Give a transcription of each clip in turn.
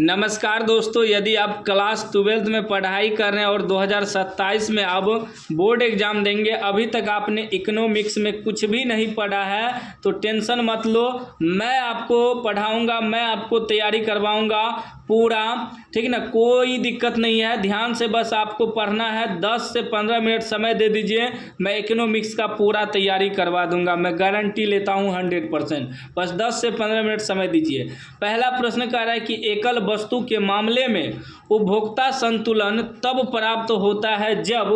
नमस्कार दोस्तों, यदि आप क्लास 12th में पढ़ाई कर रहे हैं और 2027 में अब बोर्ड एग्ज़ाम देंगे, अभी तक आपने इकोनॉमिक्स में कुछ भी नहीं पढ़ा है तो टेंशन मत लो। मैं आपको पढ़ाऊंगा, मैं आपको तैयारी करवाऊंगा पूरा, ठीक ना। कोई दिक्कत नहीं है, ध्यान से बस आपको पढ़ना है। 10 से 15 मिनट समय दे दीजिए, मैं इकोनॉमिक्स का पूरा तैयारी करवा दूंगा। मैं गारंटी लेता हूं 100%। बस 10 से 15 मिनट समय दीजिए। पहला प्रश्न कह रहा है कि एकल वस्तु के मामले में उपभोक्ता संतुलन तब प्राप्त होता है जब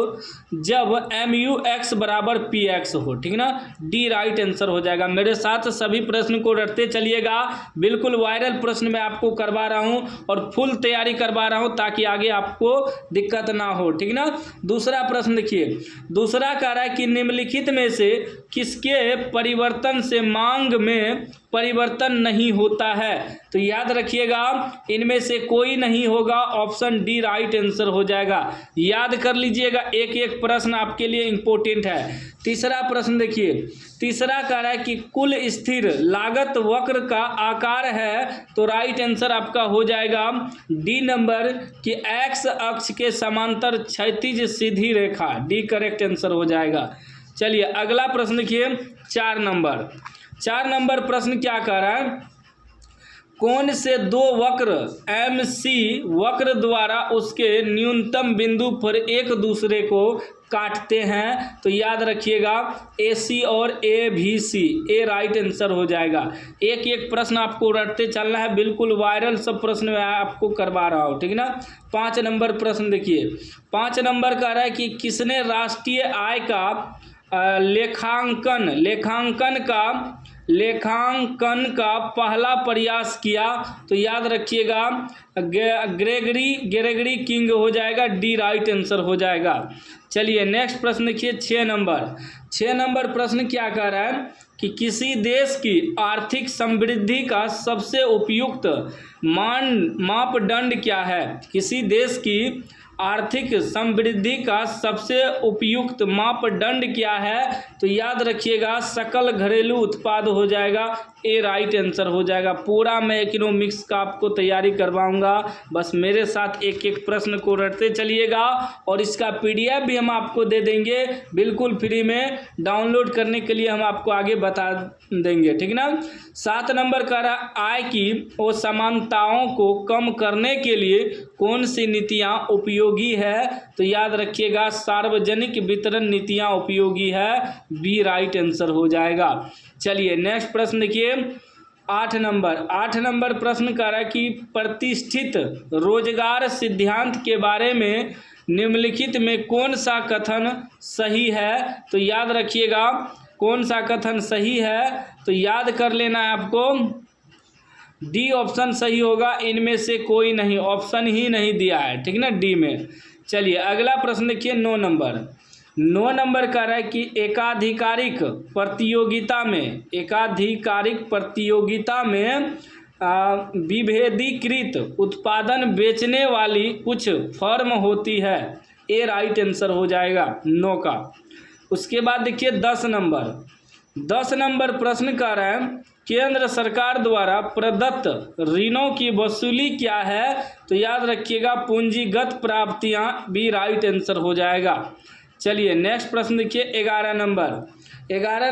MUX बराबर PX हो, ठीक ना। डी राइट आंसर हो जाएगा। मेरे साथ सभी प्रश्न को रटते चलिएगा। बिल्कुल वायरल प्रश्न मैं आपको करवा रहा हूं और फुल तैयारी करवा रहा हूं ताकि आगे आपको दिक्कत ना हो, ठीक ना। दूसरा प्रश्न देखिए, दूसरा कह रहा है कि निम्नलिखित में से किसके परिवर्तन से मांग में परिवर्तन नहीं होता है। तो याद रखिएगा, इनमें से कोई नहीं होगा। ऑप्शन डी राइट आंसर हो जाएगा। याद कर लीजिएगा, एक एक प्रश्न आपके लिए इंपॉर्टेंट है। तीसरा प्रश्न देखिए, तीसरा कह रहा है कि कुल स्थिर लागत वक्र का आकार है। तो राइट आंसर आपका हो जाएगा डी नंबर कि एक्स अक्ष के समांतर क्षैतिज सीधी रेखा। डी करेक्ट आंसर हो जाएगा। चलिए अगला प्रश्न देखिए, 4 नंबर प्रश्न क्या कह रहा है, कौन से दो वक्र MC वक्र द्वारा उसके न्यूनतम बिंदु पर एक दूसरे को काटते हैं। तो याद रखिएगा AC और ABC। ए राइट आंसर हो जाएगा। एक एक प्रश्न आपको रटते चलना है, बिल्कुल वायरल सब प्रश्न मैं आपको करवा रहा हूँ, ठीक ना। 5 नंबर प्रश्न देखिए, 5 नंबर कह रहा है कि किसने राष्ट्रीय आय का लेखांकन का पहला प्रयास किया। तो याद रखिएगा ग्रेगरी किंग हो जाएगा। डी राइट आंसर हो जाएगा। चलिए नेक्स्ट प्रश्न देखिए, 6 नंबर प्रश्न क्या कह रहा है कि किसी देश की आर्थिक समृद्धि का सबसे उपयुक्त मापदंड क्या है। किसी देश की आर्थिक समृद्धि का सबसे उपयुक्त मापदंड क्या है। तो याद रखिएगा सकल घरेलू उत्पाद हो जाएगा। ए राइट आंसर हो जाएगा। पूरा मैं इकोनॉमिक्स का आपको तैयारी करवाऊंगा, बस मेरे साथ एक एक प्रश्न को रटते चलिएगा। और इसका PDF भी हम आपको दे देंगे बिल्कुल फ्री में। डाउनलोड करने के लिए हम आपको आगे बता देंगे, ठीक ना। 7 नंबर का आय की असमानताओं को कम करने के लिए कौन सी नीतियाँ उपयोगी है। तो याद रखिएगा सार्वजनिक वितरण नीतियाँ उपयोगी है। बी राइट आंसर हो जाएगा। चलिए नेक्स्ट प्रश्न देखिए, 8 नंबर प्रश्न कह रहा है कि प्रतिष्ठित रोजगार सिद्धांत के बारे में निम्नलिखित में कौन सा कथन सही है। तो याद रखिएगा कौन सा कथन सही है। तो याद कर लेना है आपको, डी ऑप्शन सही होगा। इनमें से कोई नहीं, ऑप्शन ही नहीं दिया है, ठीक ना, डी में। चलिए अगला प्रश्न देखिए, 9 नंबर कह रहा है कि एकाधिकारिक प्रतियोगिता में विभेदीकृत उत्पादन बेचने वाली कुछ फर्म होती है। ए राइट आंसर हो जाएगा 9 का। उसके बाद देखिए 10 नंबर प्रश्न कह रहा है केंद्र सरकार द्वारा प्रदत्त ऋणों की वसूली क्या है। तो याद रखिएगा पूंजीगत प्राप्तियां। बी राइट आंसर हो जाएगा। चलिए नेक्स्ट प्रश्न देखिए, 11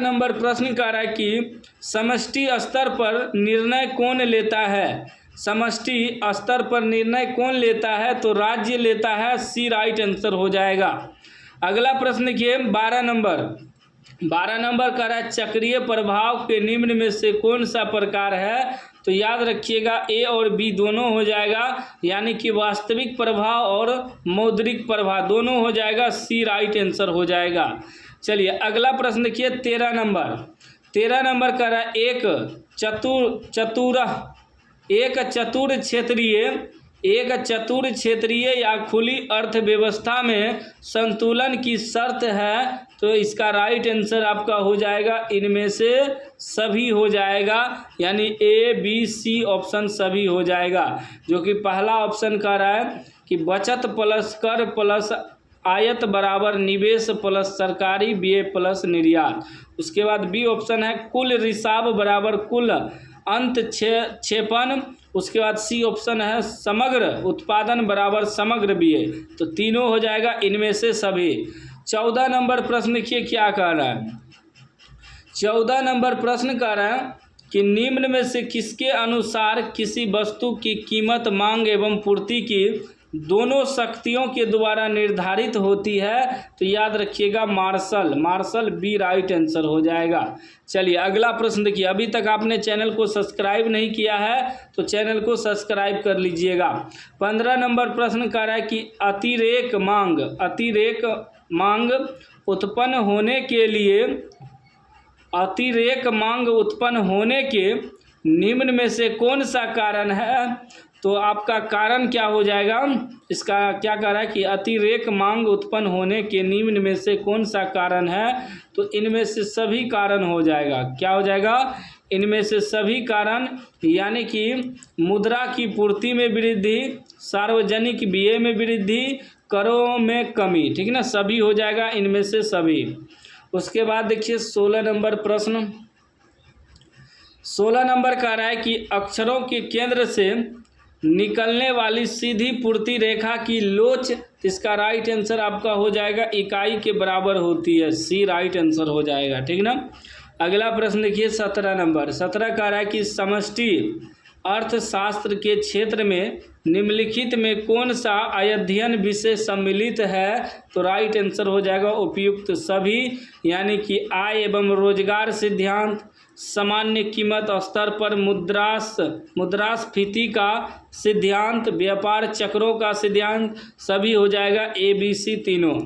नंबर प्रश्न कह रहा है कि समष्टि स्तर पर निर्णय कौन लेता है। समष्टि स्तर पर निर्णय कौन लेता है। तो राज्य लेता है। सी राइट आंसर हो जाएगा। अगला प्रश्न देखिए, 12 नंबर कह रहा है चक्रीय प्रभाव के निम्न में से कौन सा प्रकार है। तो याद रखिएगा ए और बी दोनों हो जाएगा, यानी कि वास्तविक प्रभाव और मौद्रिक प्रभाव दोनों हो जाएगा। सी राइट आंसर हो जाएगा। चलिए अगला प्रश्न देखिए, 13 नंबर कह रहा है एक चतुर क्षेत्रीय या खुली अर्थव्यवस्था में संतुलन की शर्त है। तो इसका राइट आंसर आपका हो जाएगा इनमें से सभी हो जाएगा, यानी ABC ऑप्शन सभी हो जाएगा। जो कि पहला ऑप्शन कह रहा है कि बचत प्लस कर प्लस आयत बराबर निवेश प्लस सरकारी व्यय प्लस निर्यात। उसके बाद बी ऑप्शन है कुल रिसाव बराबर कुल अंत क्षेपण उसके बाद सी ऑप्शन है समग्र उत्पादन बराबर समग्र व्यय, तो तीनों हो जाएगा इनमें से सभी। 14 नंबर प्रश्न देखिए क्या कह रहा है। 14 नंबर प्रश्न कह रहा है कि निम्न में से किसके अनुसार किसी वस्तु की कीमत मांग एवं पूर्ति की दोनों शक्तियों के द्वारा निर्धारित होती है, तो याद रखिएगा मार्शल बी राइट आंसर हो जाएगा। चलिए अगला प्रश्न देखिए, अभी तक आपने चैनल को सब्सक्राइब नहीं किया है तो चैनल को सब्सक्राइब कर लीजिएगा। 15 नंबर प्रश्न कह रहा है कि अतिरेक मांग उत्पन्न होने के निम्न में से कौन सा कारण है, तो आपका कारण क्या हो जाएगा, इसका क्या कह रहा है कि अतिरेक मांग उत्पन्न होने के निम्न में से कौन सा कारण है, तो इनमें से सभी कारण हो जाएगा। क्या हो जाएगा, इनमें से सभी कारण, यानी कि मुद्रा की पूर्ति में वृद्धि, सार्वजनिक व्यय में वृद्धि, करों में कमी, ठीक है ना, सभी हो जाएगा इनमें से सभी। उसके बाद देखिए 16 नंबर प्रश्न, 16 नंबर कह रहा है कि अक्षरों के केंद्र से निकलने वाली सीधी पूर्ति रेखा की लोच, इसका राइट आंसर आपका हो जाएगा इकाई के बराबर होती है, सी राइट आंसर हो जाएगा, ठीक ना। अगला प्रश्न देखिए 17 नंबर, 17 कह रहा है कि समष्टि अर्थशास्त्र के क्षेत्र में निम्नलिखित में कौन सा अध्ययन विषय सम्मिलित है, तो राइट आंसर हो जाएगा उपयुक्त सभी, यानी कि आय एवं रोजगार सिद्धांत, सामान्य कीमत स्तर पर मुद्रास्फीति का सिद्धांत, व्यापार चक्रों का सिद्धांत, सभी हो जाएगा ए बी सी तीनों।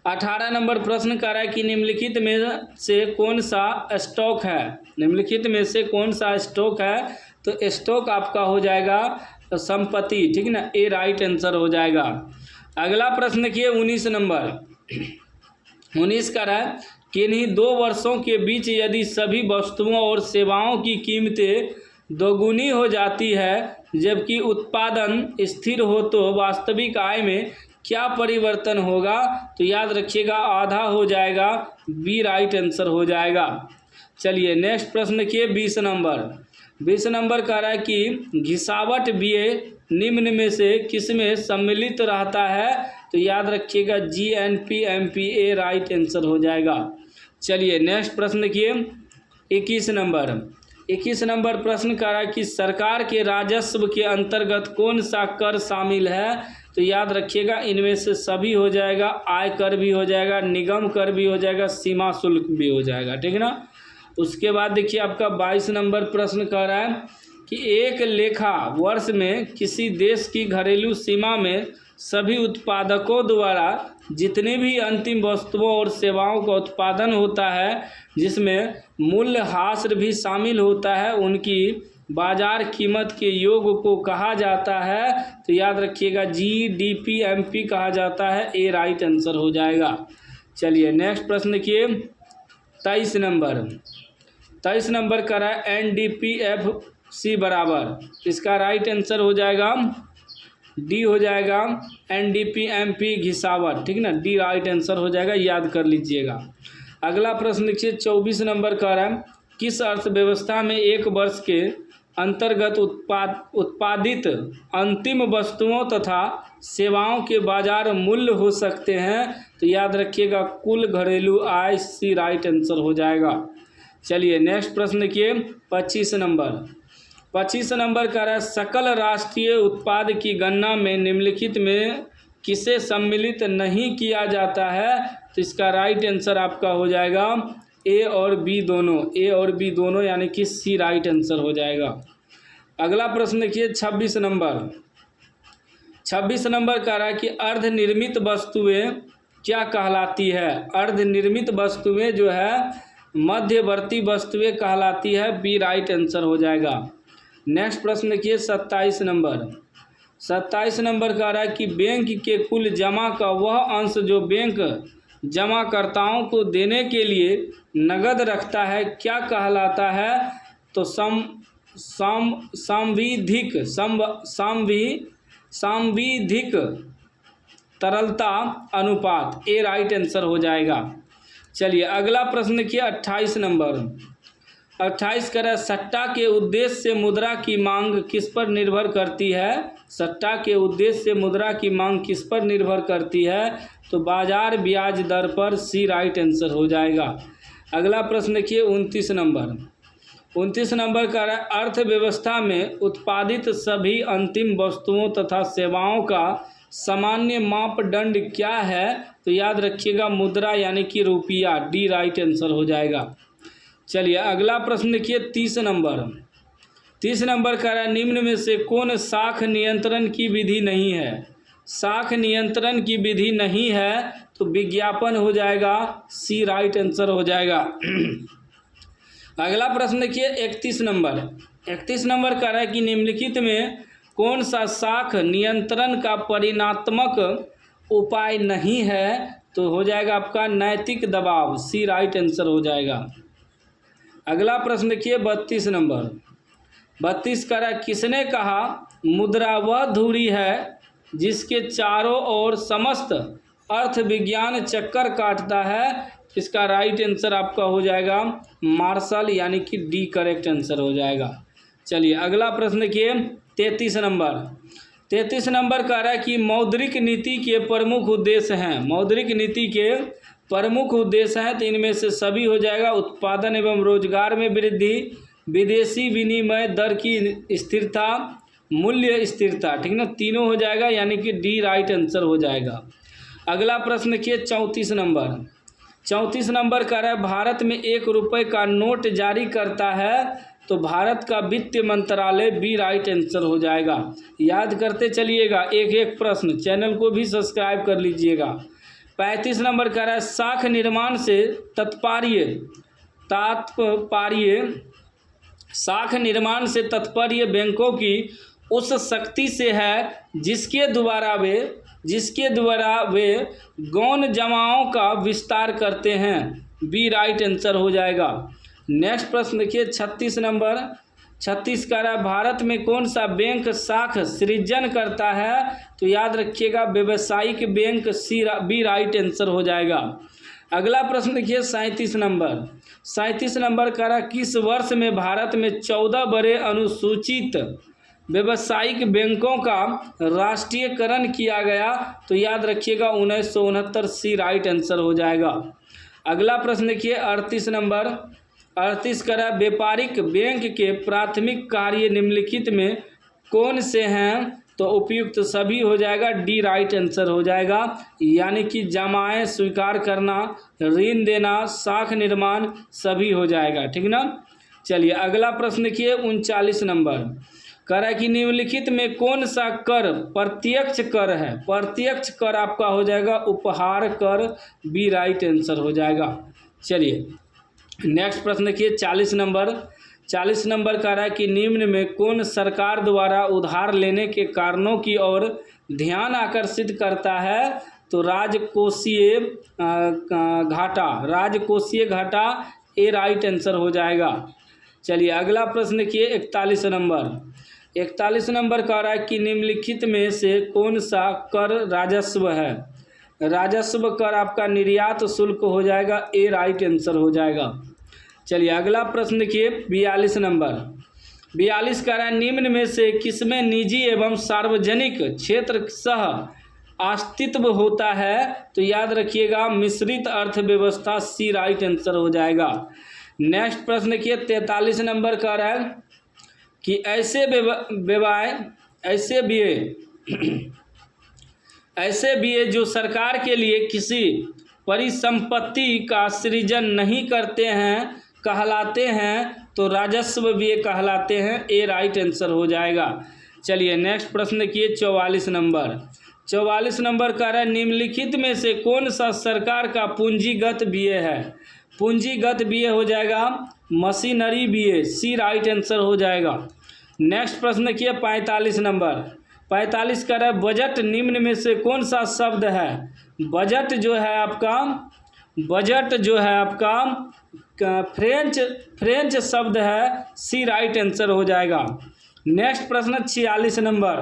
18 नंबर प्रश्न कह रहा है कि निम्नलिखित में से कौन सा स्टॉक है, निम्नलिखित में से कौन सा स्टॉक है, तो स्टॉक आपका हो जाएगा संपत्ति, ठीक ना, ए राइट आंसर हो जाएगा। अगला प्रश्न देखिए 19 नंबर, 19 कह रहा है कि इन्हीं 2 वर्षों के बीच यदि सभी वस्तुओं और सेवाओं की कीमतें दोगुनी हो जाती है जबकि उत्पादन स्थिर हो तो वास्तविक आय में क्या परिवर्तन होगा, तो याद रखिएगा आधा हो जाएगा, बी राइट आंसर हो जाएगा। चलिए नेक्स्ट प्रश्न देखिए 20 नंबर, 20 नंबर कह रहा है कि घिसावट व्यय निम्न में से किसमें सम्मिलित रहता है, तो याद रखिएगा GNP MPA राइट आंसर हो जाएगा। चलिए नेक्स्ट प्रश्न देखिए 21 नंबर, 21 नंबर प्रश्न कह रहा है कि सरकार के राजस्व के अंतर्गत कौन सा कर शामिल है, तो याद रखिएगा इनमें से सभी हो जाएगा, आय कर भी हो जाएगा, निगम कर भी हो जाएगा, सीमा शुल्क भी हो जाएगा, ठीक है ना। उसके बाद देखिए आपका 22 नंबर प्रश्न कह रहा है कि एक लेखा वर्ष में किसी देश की घरेलू सीमा में सभी उत्पादकों द्वारा जितने भी अंतिम वस्तुओं और सेवाओं का उत्पादन होता है जिसमें मूल्यह्रास भी शामिल होता है, उनकी बाजार कीमत के योग को कहा जाता है, तो याद रखिएगा GDP MP कहा जाता है, ए राइट आंसर हो जाएगा। चलिए नेक्स्ट प्रश्न देखिए 23 नंबर, 23 नंबर का रहा है NDPFC बराबर, इसका राइट आंसर हो जाएगा डी हो जाएगा NDP MP घिसावट, ठीक ना, डी राइट आंसर हो जाएगा, याद कर लीजिएगा। अगला प्रश्न देखिए 24 नंबर का रहा है किस अर्थव्यवस्था में एक वर्ष के अंतर्गत उत्पादित अंतिम वस्तुओं तथा सेवाओं के बाजार मूल्य हो सकते हैं, तो याद रखिएगा कुल घरेलू आय, सी राइट आंसर हो जाएगा। चलिए नेक्स्ट प्रश्न देखिए 25 नंबर, 25 नंबर का है सकल राष्ट्रीय उत्पाद की गणना में निम्नलिखित में किसे सम्मिलित नहीं किया जाता है, तो इसका राइट आंसर आपका हो जाएगा ए और बी दोनों, यानी कि सी राइट आंसर हो जाएगा। अगला प्रश्न देखिए 26 नंबर, 26 नंबर कह रहा है कि अर्धनिर्मित वस्तुएं क्या कहलाती है, अर्धनिर्मित वस्तुएं जो है मध्यवर्ती वस्तुएं कहलाती है, बी राइट आंसर हो जाएगा। नेक्स्ट प्रश्न देखिए 27 नंबर, 27 नंबर कह रहा है कि बैंक के कुल जमा का वह अंश जो बैंक जमाकर्ताओं को देने के लिए नगद रखता है क्या कहलाता है, तो सांविधिक तरलता अनुपात, ए राइट आंसर हो जाएगा। चलिए अगला प्रश्न देखिए 28 नंबर, 28 कह रहा है सट्टा के उद्देश्य से मुद्रा की मांग किस पर निर्भर करती है। सट्टा के उद्देश्य से मुद्रा की मांग किस पर निर्भर करती है, तो बाजार ब्याज दर पर। सी राइट आंसर हो जाएगा। अगला प्रश्न देखिए 29 नंबर। 29 नंबर का अर्थव्यवस्था में उत्पादित सभी अंतिम वस्तुओं तथा सेवाओं का सामान्य मापदंड क्या है, तो याद रखिएगा मुद्रा यानी कि रुपया। डी राइट आंसर हो जाएगा। चलिए अगला प्रश्न देखिए 30 नंबर। 30 नंबर का निम्न में से कौन साख नियंत्रण की विधि नहीं है। साख नियंत्रण की विधि नहीं है तो विज्ञापन हो जाएगा। सी राइट आंसर हो जाएगा। अगला प्रश्न देखिए 31 नंबर। 31 नंबर कह रहा है कि निम्नलिखित में कौन सा साख नियंत्रण का परिणात्मक उपाय नहीं है, तो हो जाएगा आपका नैतिक दबाव। सी राइट आंसर हो जाएगा। अगला प्रश्न देखिए 32 नंबर। 32 कह रहा है किसने कहा मुद्रा वह धुरी है जिसके चारों ओर समस्त अर्थ विज्ञान चक्कर काटता है। इसका राइट आंसर आपका हो जाएगा मार्शल, यानी कि डी करेक्ट आंसर हो जाएगा। चलिए अगला प्रश्न देखिए 33 नंबर। 33 नंबर कह रहा है कि मौद्रिक नीति के प्रमुख उद्देश्य हैं। मौद्रिक नीति के प्रमुख उद्देश्य हैं तो इनमें से सभी हो जाएगा। उत्पादन एवं रोजगार में वृद्धि, विदेशी विनिमय दर की स्थिरता, मूल्य स्थिरता। ठीक ना, तीनों हो जाएगा, यानी कि डी राइट आंसर हो जाएगा। अगला प्रश्न देखिए 34 नंबर। 34 नंबर कह रहा है भारत में 1 रुपये का नोट जारी करता है तो भारत का वित्त मंत्रालय। बी राइट आंसर हो जाएगा। याद करते चलिएगा एक एक प्रश्न। चैनल को भी सब्सक्राइब कर लीजिएगा। 35 नंबर कह रहा है साख निर्माण से साख निर्माण से तात्पर्य बैंकों की उस शक्ति से है जिसके द्वारा वे गौण जमाओं का विस्तार करते हैं। बी राइट आंसर हो जाएगा। नेक्स्ट प्रश्न देखिए 36 नंबर। 36 कह रहा है भारत में कौन सा बैंक साख सृजन करता है, तो याद रखिएगा व्यावसायिक बैंक। बी राइट आंसर हो जाएगा। अगला प्रश्न देखिए 37 नंबर। 37 नंबर कह रहा है किस वर्ष में भारत में 14 बड़े अनुसूचित व्यावसायिक बैंकों का राष्ट्रीयकरण किया गया, तो याद रखिएगा 1969। सी राइट आंसर हो जाएगा। अगला प्रश्न देखिए 38 नंबर। 38 कह रहा है व्यापारिक बैंक के प्राथमिक कार्य निम्नलिखित में कौन से हैं, तो उपयुक्त सभी हो जाएगा। डी राइट आंसर हो जाएगा, यानी कि जमाएं स्वीकार करना, ऋण देना, साख निर्माण सभी हो जाएगा। ठीक ना। चलिए अगला प्रश्न देखिए 39 नंबर। कह रहा है कि निम्नलिखित में कौन सा कर प्रत्यक्ष कर है। प्रत्यक्ष कर आपका हो जाएगा उपहार कर। बी राइट आंसर हो जाएगा। चलिए नेक्स्ट प्रश्न देखिए 40 नंबर। 40 नंबर कह रहा है कि निम्न में कौन सरकार द्वारा उधार लेने के कारणों की ओर ध्यान आकर्षित करता है, तो राजकोषीय घाटा। ए राइट आंसर हो जाएगा। चलिए अगला प्रश्न देखिए 41 नंबर। 41 नंबर कह रहा है कि निम्नलिखित में से कौन सा कर राजस्व है। राजस्व कर आपका निर्यात शुल्क हो जाएगा। ए राइट आंसर हो जाएगा। चलिए अगला प्रश्न देखिए 42 नंबर। 42 कह रहा है निम्न में से किसमें निजी एवं सार्वजनिक क्षेत्र सह अस्तित्व होता है, तो याद रखिएगा मिश्रित अर्थव्यवस्था। सी राइट आंसर हो जाएगा। नेक्स्ट प्रश्न देखिए 43 नंबर कह रहा है कि ऐसे व्यय जो सरकार के लिए किसी परिसंपत्ति का सृजन नहीं करते हैं कहलाते हैं, तो राजस्व व्यय कहलाते हैं। ए राइट आंसर हो जाएगा। चलिए नेक्स्ट प्रश्न देखिए 44 नंबर। 44 नंबर कह रहा है निम्नलिखित में से कौन सा सरकार का पूंजीगत व्यय है। पूंजीगत व्यय हो जाएगा मशीनरी व्यय। सी राइट आंसर हो जाएगा। नेक्स्ट प्रश्न देखिए 45 नंबर। 45 कह रहा है बजट निम्न में से कौन सा शब्द है। बजट जो है आपका फ्रेंच शब्द है। सी राइट आंसर हो जाएगा। नेक्स्ट प्रश्न 46 नंबर।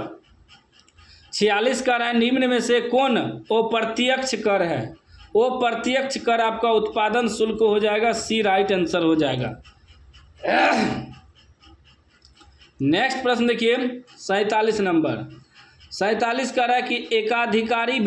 46 कह रहा है निम्न में से कौन अप्रत्यक्ष कर है। अप्रत्यक्ष कर आपका उत्पादन शुल्क हो जाएगा। सी राइट आंसर हो जाएगा। नेक्स्ट प्रश्न देखिए 47 नंबर। 47 कह रहा है कि एकाधिकारी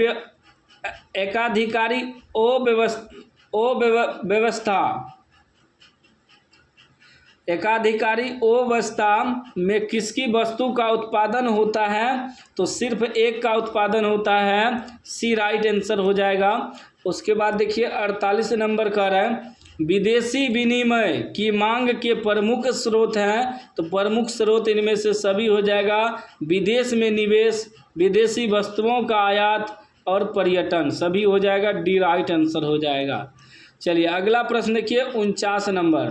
व्यवस्था में किसकी वस्तु का उत्पादन होता है? तो सिर्फ एक का उत्पादन होता है, सी राइट आंसर हो जाएगा। उसके बाद देखिए 48 नंबर कह रहा है विदेशी विनिमय की मांग के प्रमुख स्रोत हैं, तो प्रमुख स्रोत इनमें से सभी हो जाएगा। विदेश में निवेश, विदेशी वस्तुओं का आयात और पर्यटन, सभी हो जाएगा, डी राइट आंसर हो जाएगा। चलिए अगला प्रश्न देखिए 49 नंबर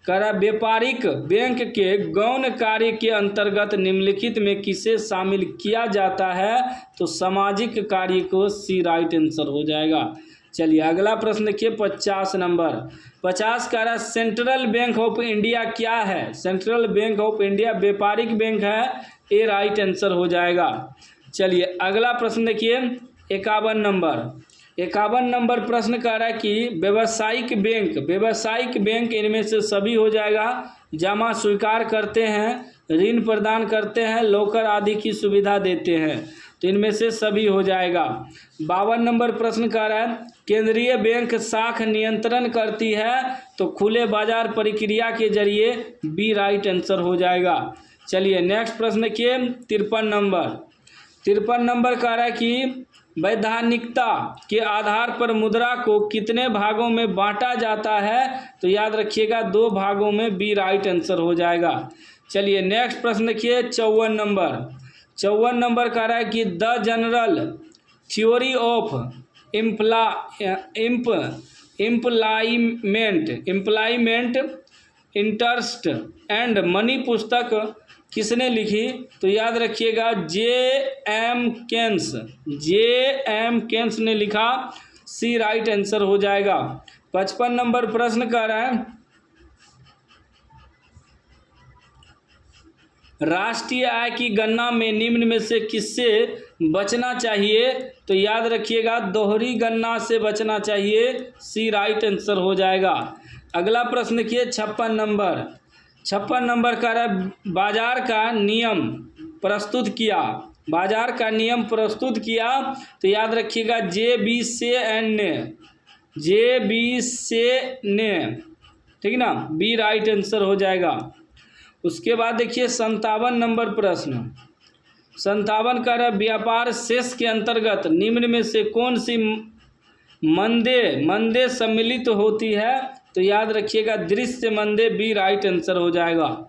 कह रहा है व्यापारिक बैंक के गौण कार्य के अंतर्गत निम्नलिखित में किसे शामिल किया जाता है? तो सामाजिक कार्य को, सी राइट आंसर हो जाएगा। चलिए अगला प्रश्न देखिए 50 नंबर। 50 कह रहा है सेंट्रल बैंक ऑफ इंडिया क्या है? सेंट्रल बैंक ऑफ इंडिया व्यापारिक बैंक है, ए राइट आंसर हो जाएगा। चलिए अगला प्रश्न देखिए 51 नंबर। 51 नंबर प्रश्न कह रहा है कि व्यावसायिक बैंक इनमें से सभी हो जाएगा। जमा स्वीकार करते हैं, ऋण प्रदान करते हैं, लॉकर आदि की सुविधा देते हैं, तो इनमें से सभी हो जाएगा। 52 नंबर प्रश्न कह रहा है केंद्रीय बैंक शाख नियंत्रण करती है, तो खुले बाजार प्रक्रिया के जरिए, बी राइट आंसर हो जाएगा। चलिए नेक्स्ट प्रश्न देखिए 53 नंबर। 53 नंबर कह रहा है कि वैधानिकता के आधार पर मुद्रा को कितने भागों में बांटा जाता है? तो याद रखिएगा 2 भागों में, बी राइट आंसर हो जाएगा। चलिए नेक्स्ट प्रश्न देखिए 54 नंबर। 54 नंबर कह रहा है कि the general theory of employment interest and money पुस्तक किसने लिखी? तो याद रखिएगा जे.एम. केन्स ने लिखा, सी राइट आंसर हो जाएगा। 55 नंबर प्रश्न कह रहा है राष्ट्रीय आय की गणना में निम्न में से किससे बचना चाहिए? तो याद रखिएगा दोहरी गणना से बचना चाहिए, सी राइट आंसर हो जाएगा। अगला प्रश्न देखिए 56 नंबर। 56 नंबर कह रहा है बाजार का नियम प्रस्तुत किया, तो याद रखिएगा जे.बी. से ने, ठीक ना, बी राइट आंसर हो जाएगा। उसके बाद देखिए 57 नंबर प्रश्न। 57 कह रहा है व्यापार शेष के अंतर्गत निम्न में से कौन सी मंदे सम्मिलित होती है? तो याद रखिएगा दृश्य मंदे, बी राइट आंसर हो जाएगा।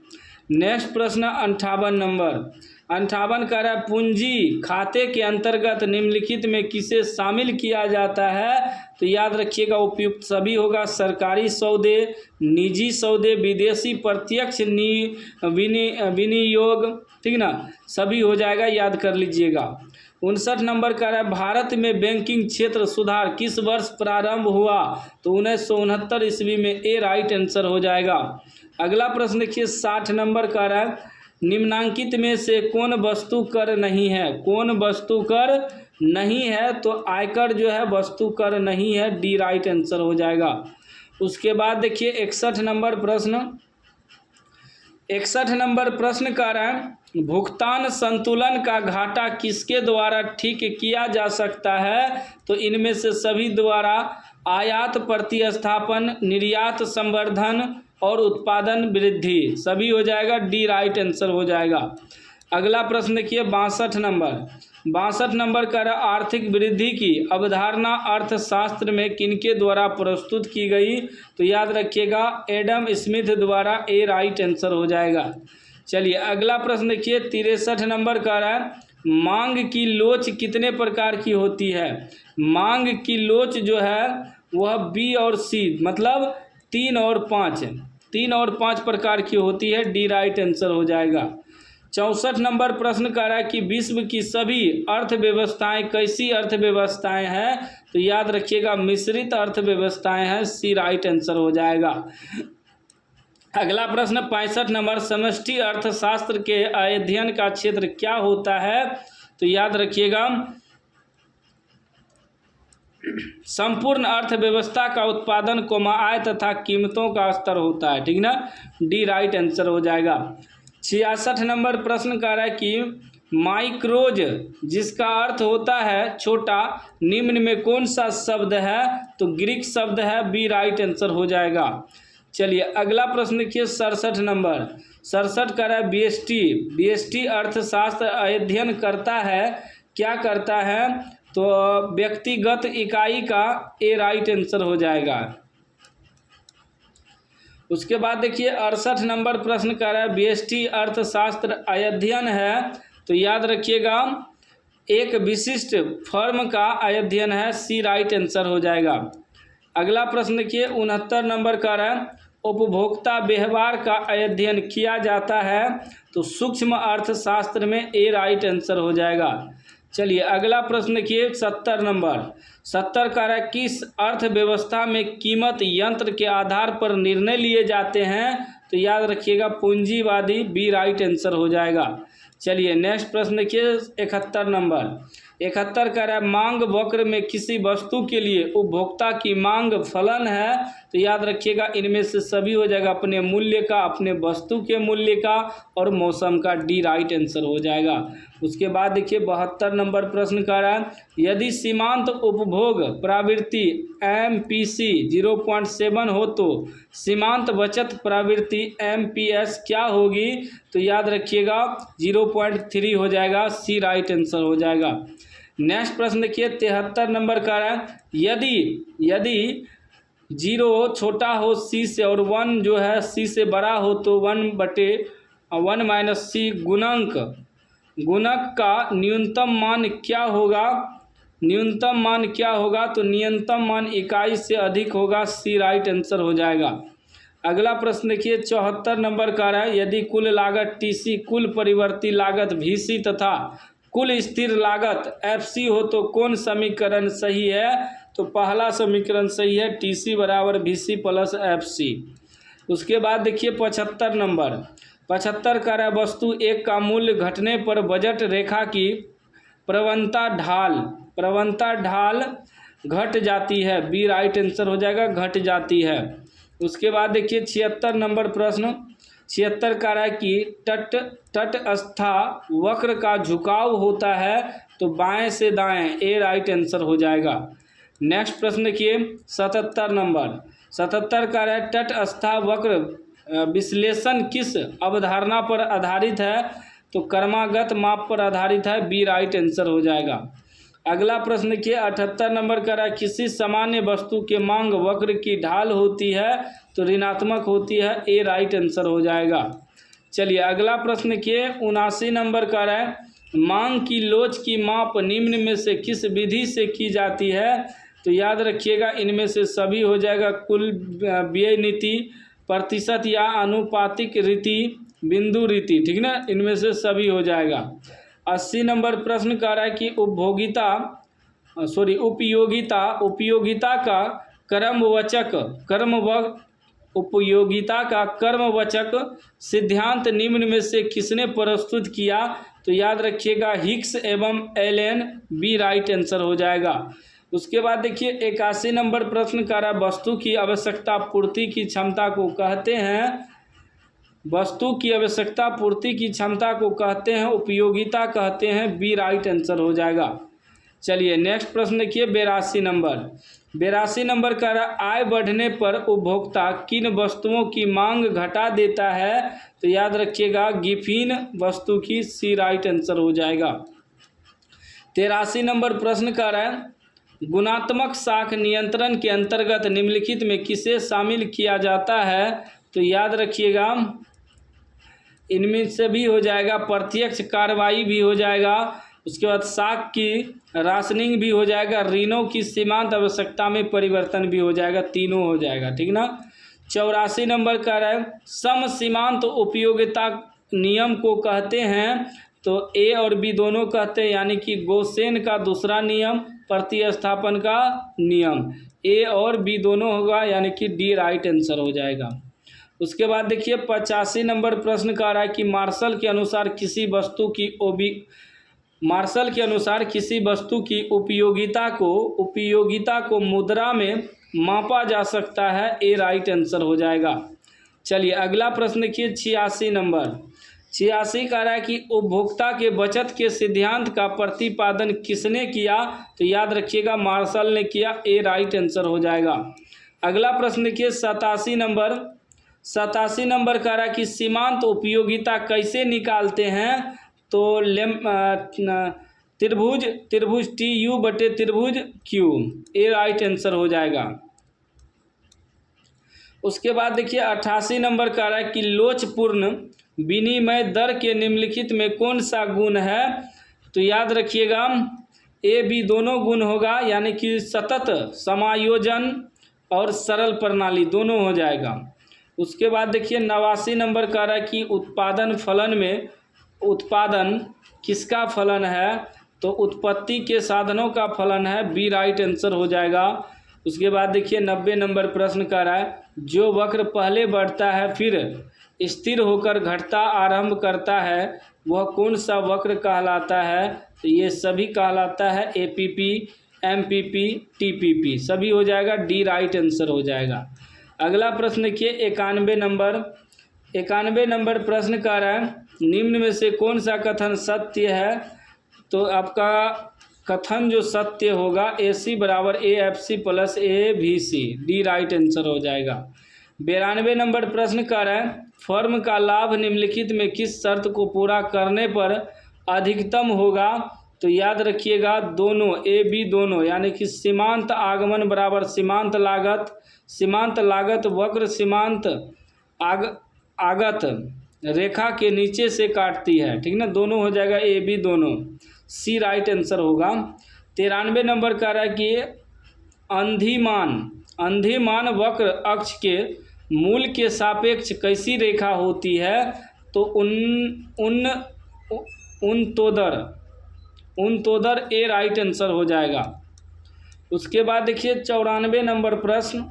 नेक्स्ट प्रश्न 58 नंबर। 58 कह रहा है पूंजी खाते के अंतर्गत निम्नलिखित में किसे शामिल किया जाता है? तो याद रखिएगा उपयुक्त सभी होगा, सरकारी सौदे, निजी सौदे, विदेशी प्रत्यक्ष विनियोग, ठीक ना, सभी हो जाएगा, याद कर लीजिएगा। 59 नंबर कह रहा है भारत में बैंकिंग क्षेत्र सुधार किस वर्ष प्रारंभ हुआ? तो 1969 ईस्वी में, ए राइट आंसर हो जाएगा। अगला प्रश्न देखिए 60 नंबर कह रहा है निम्नांकित में से कौन वस्तु कर नहीं है? कौन वस्तु कर नहीं है? तो आयकर जो है वस्तु कर नहीं है, डी राइट आंसर हो जाएगा। उसके बाद देखिए 61 नंबर प्रश्न। 61 नंबर प्रश्न कह रहा है भुगतान संतुलन का घाटा किसके द्वारा ठीक किया जा सकता है? तो इनमें से सभी द्वारा, आयात प्रतिस्थापन, निर्यात संवर्धन और उत्पादन वृद्धि, सभी हो जाएगा, डी राइट आंसर हो जाएगा। अगला प्रश्न देखिए 62 नंबर। 62 नंबर का आर्थिक वृद्धि की अवधारणा अर्थशास्त्र में किनके द्वारा प्रस्तुत की गई? तो याद रखिएगा एडम स्मिथ द्वारा, ए राइट आंसर हो जाएगा। चलिए अगला प्रश्न देखिए 63 नंबर का रहा है मांग की लोच कितने प्रकार की होती है? मांग की लोच जो है वह बी और सी, मतलब 3 और 5 प्रकार की होती है, डी राइट आंसर हो जाएगा। 64 नंबर प्रश्न कह रहा है कि विश्व की सभी अर्थव्यवस्थाएं कैसी अर्थव्यवस्थाएं हैं? तो याद रखिएगा मिश्रित अर्थव्यवस्थाएं हैं, सी राइट आंसर हो जाएगा। अगला प्रश्न 65 नंबर समष्टि अर्थशास्त्र के अध्ययन का क्षेत्र क्या होता है? तो याद रखिएगा संपूर्ण अर्थव्यवस्था का उत्पादन आय तथा कीमतों का स्तर होता है, ठीक ना। डी राइट आंसर हो जाएगा। 66 नंबर प्रश्न कह रहा है कि माइक्रोज जिसका अर्थ होता है छोटा, निम्न में कौन सा शब्द है, तो ग्रीक शब्द है, बी राइट आंसर हो जाएगा। चलिए अगला प्रश्न देखिए 67 नंबर। 67 कह रहा है बीएसटी अर्थशास्त्र अध्ययन करता है, क्या करता है, तो व्यक्तिगत इकाई का, ए राइट आंसर हो जाएगा। उसके बाद देखिए 68 नंबर प्रश्न कर रहा है बीएसटी अर्थशास्त्र अध्ययन है, तो याद रखिएगा एक विशिष्ट फर्म का अध्ययन है, सी राइट आंसर हो जाएगा। अगला प्रश्न देखिए 69 नंबर का है उपभोक्ता व्यवहार का अध्ययन किया जाता है, तो सूक्ष्म अर्थशास्त्र में, ए राइट आंसर हो जाएगा। चलिए अगला प्रश्न देखिए 70 नंबर। 70 का है किस अर्थव्यवस्था में कीमत यंत्र के आधार पर निर्णय लिए जाते हैं, तो याद रखिएगा पूंजीवादी, बी राइट आंसर हो जाएगा। चलिए नेक्स्ट प्रश्न देखिए 71 नंबर। 71 का है मांग वक्र में किसी वस्तु के लिए उपभोक्ता की मांग फलन है, तो याद रखिएगा इनमें से सभी हो जाएगा, अपने मूल्य का, अपने वस्तु के मूल्य का और मौसम का, डी राइट आंसर हो जाएगा। उसके बाद देखिए 72 नंबर प्रश्न का है यदि सीमांत उपभोग प्रवृत्ति MPC 0.7 हो तो सीमांत बचत प्रवृत्ति MPS क्या होगी, तो याद रखिएगा 0.3 हो जाएगा, सी राइट आंसर हो जाएगा। नेक्स्ट प्रश्न देखिए 73 नंबर का है यदि 0 छोटा हो सी से और 1 जो है सी से बड़ा हो तो 1/1 माइनस सी गुणक का न्यूनतम मान क्या होगा, तो न्यूनतम मान इकाई से अधिक होगा, सी राइट आंसर हो जाएगा। अगला प्रश्न देखिए 74 नंबर का है यदि कुल लागत TC, कुल परिवर्ती लागत VC तथा कुल स्थिर लागत FC हो तो कौन समीकरण सही है, तो पहला समीकरण सही है, TC बराबर VC प्लस FC। उसके बाद देखिए 75 नंबर। 75 का है वस्तु एक का मूल्य घटने पर बजट रेखा की प्रवणता ढाल घट जाती है, बी राइट आंसर हो जाएगा, घट जाती है। उसके बाद देखिए 76 नंबर प्रश्न। 76 का है कि तटस्थ वक्र का झुकाव होता है, तो बाएं से दाएं, ए राइट आंसर हो जाएगा। नेक्स्ट प्रश्न देखिए 77 नंबर। 77 का है तटस्थ वक्र विश्लेषण किस अवधारणा पर आधारित है, तो क्रमागत माप पर आधारित है, बी राइट आंसर हो जाएगा। अगला प्रश्न देखिए 78 नंबर का है किसी सामान्य वस्तु के मांग वक्र की ढाल होती है, तो ऋणात्मक होती है, ए राइट आंसर हो जाएगा। चलिए अगला प्रश्न देखिए 79 नंबर का है मांग की लोच की माप निम्न में से किस विधि से की जाती है, तो याद रखिएगा इनमें से सभी हो जाएगा, कुल व्यय नीति, प्रतिशत या अनुपातिक रीति, बिंदु रीति, ठीक ना, इनमें से सभी हो जाएगा। 80 नंबर प्रश्न कह रहा है कि उपयोगिता का कर्मवाचक सिद्धांत निम्न में से किसने प्रस्तुत किया, तो याद रखिएगा हिक्स एवं एलन, बी राइट आंसर हो जाएगा। उसके बाद देखिए 81 नंबर प्रश्न का है वस्तु की आवश्यकता पूर्ति की क्षमता को कहते हैं उपयोगिता कहते हैं, बी राइट आंसर हो जाएगा। चलिए नेक्स्ट प्रश्न देखिए 82 नंबर। 82 नंबर का आय बढ़ने पर उपभोक्ता किन वस्तुओं की मांग घटा देता है, तो याद रखिएगा गिफिन वस्तु की, सी राइट आंसर हो जाएगा। 83 नंबर प्रश्न का है गुणात्मक साख नियंत्रण के अंतर्गत निम्नलिखित में किसे शामिल किया जाता है, तो याद रखिएगा इनमें से भी हो जाएगा, प्रत्यक्ष कार्रवाई भी हो जाएगा, उसके बाद साख की राशनिंग भी हो जाएगा, ऋणों की सीमांत आवश्यकता में परिवर्तन भी हो जाएगा, तीनों हो जाएगा, ठीक ना। 84 नंबर का है सम सीमांत उपयोगिता नियम को कहते हैं, तो ए और बी दोनों कहते हैं, यानी कि गोसेन का दूसरा नियम, प्रतिस्थापन का नियम, ए और बी दोनों होगा, यानी कि डी राइट आंसर हो जाएगा। उसके बाद देखिए 85 नंबर प्रश्न का रहा है कि मार्शल के अनुसार किसी वस्तु की मार्शल के अनुसार किसी वस्तु की उपयोगिता को मुद्रा में मापा जा सकता है, ए राइट आंसर हो जाएगा। चलिए अगला प्रश्न देखिए 86 नंबर। 86 कह रहा है कि उपभोक्ता के बचत के सिद्धांत का प्रतिपादन किसने किया, तो याद रखिएगा मार्शल ने किया, ए राइट आंसर हो जाएगा। अगला प्रश्न देखिए 87 नंबर। 87 नंबर कह रहा है कि सीमांत उपयोगिता कैसे निकालते हैं, तो त्रिभुज TU बटे त्रिभुज Q, ए राइट आंसर हो जाएगा। उसके बाद देखिए 88 नंबर कह रहा है कि लोचपूर्ण विनिमय दर के निम्नलिखित में कौन सा गुण है, तो याद रखिएगा A B दोनों गुण होगा, यानी कि सतत समायोजन और सरल प्रणाली दोनों हो जाएगा। उसके बाद देखिए 89 नंबर कह रहा है कि उत्पादन फलन में उत्पादन किसका फलन है, तो उत्पत्ति के साधनों का फलन है, बी राइट आंसर हो जाएगा। उसके बाद देखिए 90 नंबर प्रश्न कह रहा है जो वक्र पहले बढ़ता है फिर स्थिर होकर घटता आरंभ करता है वह कौन सा वक्र कहलाता है, तो ये सभी कहलाता है APP MPP TPP, सभी हो जाएगा, डी राइट आंसर हो जाएगा। अगला प्रश्न देखिए 91 नंबर प्रश्न कह रहा है निम्न में से कौन सा कथन सत्य है, तो आपका कथन जो सत्य होगा AC बराबर AFC plus AVC, D right answer हो जाएगा। 92 नंबर प्रश्न कह रहा है फर्म का लाभ निम्नलिखित में किस शर्त को पूरा करने पर अधिकतम होगा, तो याद रखिएगा दोनों AB दोनों, यानी कि सीमांत आगमन बराबर सीमांत लागत वक्र सीमांत आगत रेखा के नीचे से काटती है, ठीक ना, दोनों हो जाएगा AB दोनों, सी राइट आंसर होगा। 93 नंबर कह रहा है कि अंधिमान वक्र अक्ष के मूल के सापेक्ष कैसी रेखा होती है, तो उनतोदर, ए राइट आंसर हो जाएगा। उसके बाद देखिए 94 नंबर प्रश्न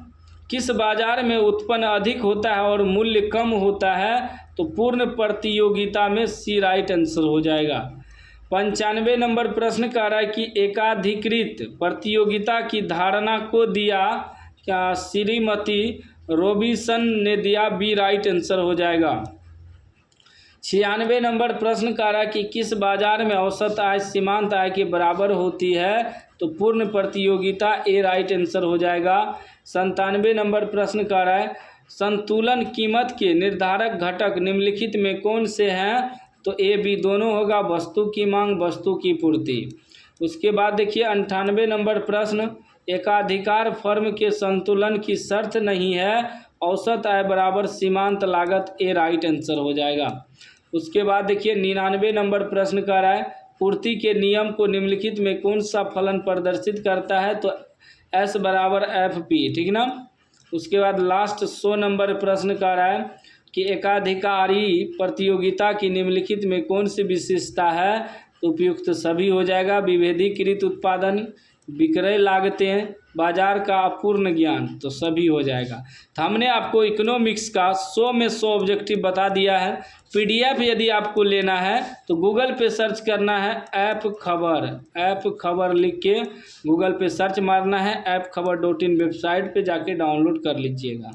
किस बाजार में उत्पन्न अधिक होता है और मूल्य कम होता है, तो पूर्ण प्रतियोगिता में, सी राइट आंसर हो जाएगा। 95 नंबर प्रश्न कह रहा है कि एकाधिकृत प्रतियोगिता की धारणा को दिया क्या, श्रीमती रॉबिन्सन ने दिया, बी राइट आंसर हो जाएगा। 96 नंबर प्रश्न कह रहा है कि किस बाजार में औसत आय सीमांत आय के बराबर होती है, तो पूर्ण प्रतियोगिता, ए राइट आंसर हो जाएगा। 97 नंबर प्रश्न कह रहा है संतुलन कीमत के निर्धारक घटक निम्नलिखित में कौन से हैं, तो ए बी दोनों होगा, वस्तु की मांग वस्तु की पूर्ति। उसके बाद देखिए 98 नंबर प्रश्न एकाधिकार फर्म के संतुलन की शर्त नहीं है, औसत आय बराबर सीमांत लागत, ए राइट आंसर हो जाएगा। उसके बाद देखिए 99 नंबर प्रश्न कह रहा है पूर्ति के नियम को निम्नलिखित में कौन सा फलन प्रदर्शित करता है, तो S बराबर FP, ठीक ना। उसके बाद लास्ट 100 नंबर प्रश्न कह रहा है कि एकाधिकारी प्रतियोगिता की निम्नलिखित में कौन सी विशेषता है, तो उपयुक्त सभी हो जाएगा, विभेदीकृत उत्पादन, विक्रय लागतें, बाजार का अपूर्ण ज्ञान, तो सभी हो जाएगा। तो हमने आपको इकोनॉमिक्स का 100 में 100 ऑब्जेक्टिव बता दिया है। PDF यदि आपको लेना है तो गूगल पे सर्च करना है ऐप खबर लिख के गूगल पे सर्च मारना है, appkhabar.in वेबसाइट पे जाके डाउनलोड कर लीजिएगा।